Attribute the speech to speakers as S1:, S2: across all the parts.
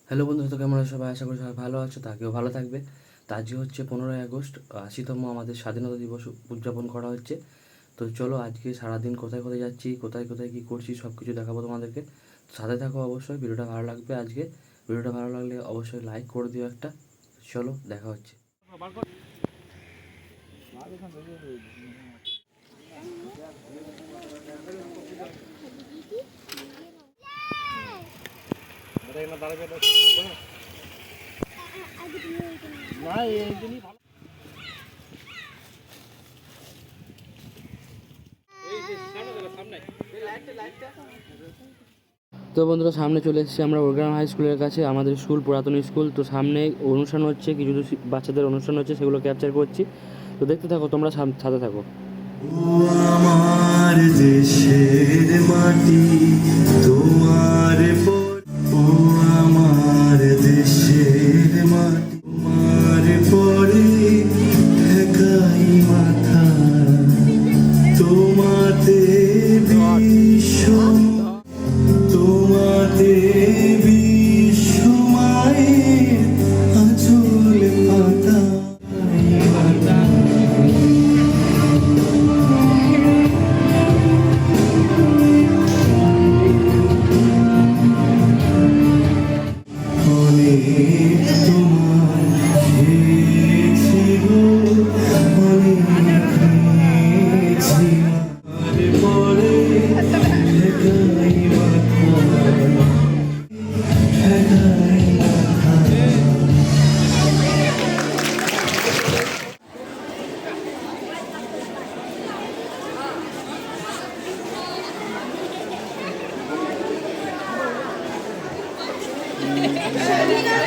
S1: Hello বন্ধুরা, তো কেমন আছো সবাই? আশা করি সবাই ভালো আছো, তাকেও ভালো থাকবে। তো আজকে হচ্ছে 15ই আগস্ট, 80তম আমাদের স্বাধীনতা দিবস উদযাপন করা হচ্ছে। তো চলো আজকে সারাদিন কোথায় কোথায় যাচ্ছি, কোথায় কোথায় কী করছি সব কিছু দেখাবো তোমাদেরকে। সাথে থাকো অবশ্যই, ভিডিওটা ভালো লাগবে আজকে। ভিডিওটা ভালো লাগলে অবশ্যই লাইক করে দিও একটা। চলো দেখা হচ্ছে। তো বন্ধুরা, সামনে চলে এসেছি আমরা ওরগ্রাম হাই স্কুলের কাছে। আমাদের স্কুল পুরাতন স্কুল। তো সামনে অনুষ্ঠান হচ্ছে, কিছু কিছু বাচ্চাদের অনুষ্ঠান হচ্ছে, সেগুলো ক্যাপচার করছি। তো দেখতে থাকো তোমরা, সাথে থাকো।
S2: আমার দেশের মাটি তোমার ও আমার দেশের মাটি তোমার পরে ঠেকাই মাথা তোমাতে বিশ্ব তোমাতে বিশ্ব মায়ের আঁচল পাতা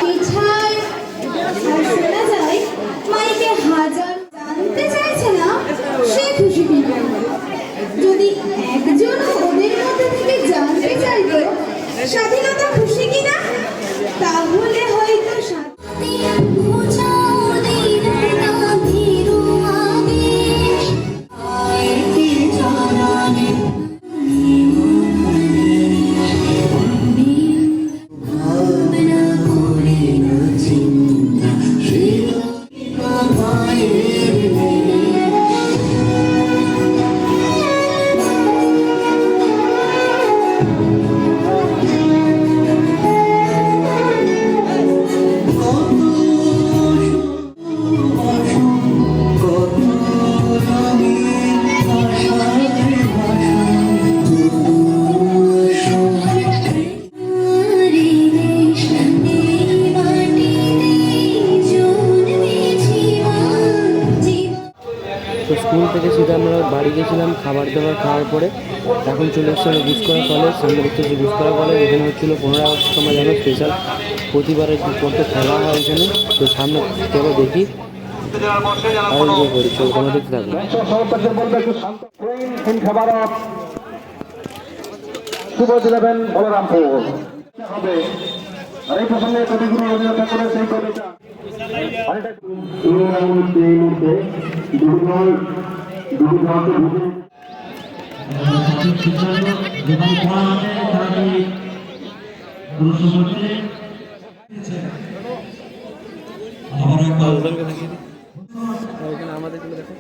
S3: পিছায় আর শোনা যায় মাইকে হাজার জানতে চাইছে না সে খুশি কিনা। যদি একজন ওদের মধ্যে থেকে জানতে চাইতো স্বাধীনতা খুশি কিনা, তাহলে হয়তো
S1: তো স্কুল থেকে সিধা আমরা বাড়ি গেছিলাম খাবার দাবার খাওয়ার পরে। এখন চলে এসেছি আমরা গুসকরা কলেজ। সামনে দেখতে হচ্ছে গুসকরা কলেজ। এখানে হচ্ছিলো 15 আগস্ট, তোমরা জানো, স্পেশাল প্রতিবারের পড়তে খেলা হয় এখানে। তো সামনে চলো দেখি আর এনজয় করি। চলো তোমরা দেখতে থাকো।
S4: শুভ দিলেন বলরামপুর হবে। আর এই প্রসঙ্গে কবিগুরু রবীন্দ্রনাথ ঠাকুরের সেই কবিতা
S1: আমাদের দেখো।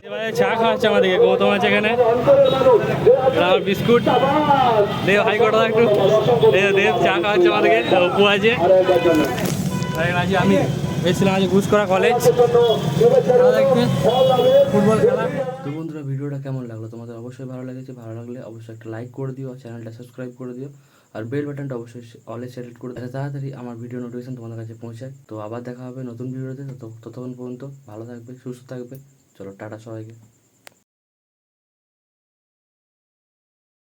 S1: এবারে চা খাওয়াচ্ছে আমাদেরকে গৌতম আছে এখানে, আমার বিস্কুট দেব, হাই কটা একটু দেব চা খাওয়াচ্ছে আমাদেরকে, অপু আছে, আছি আমি। এসেছিলাম আজ ঘুষকরা কলেজ খেলা দেখতে, ফুটবল খেলা। তো বন্ধুরা, ভিডিওটা কেমন লাগলো তোমাদের? অবশ্যই ভালো লেগেছে। ভালো লাগলে অবশ্যই একটা লাইক করে দিও, চ্যানেলটা সাবস্ক্রাইব করে দিও, আর বেল বাটনটা অবশ্যই অলে সিলেক্ট করে দিও, তাড়াতাড়ি আমার ভিডিও নোটিফিকেশন তোমাদের কাছে পৌঁছায়। তো আবার দেখা হবে নতুন ভিডিওতে। ততক্ষণ পর্যন্ত ভালো থাকবে, সুস্থ থাকবে। চলো টাটা সবাইকে।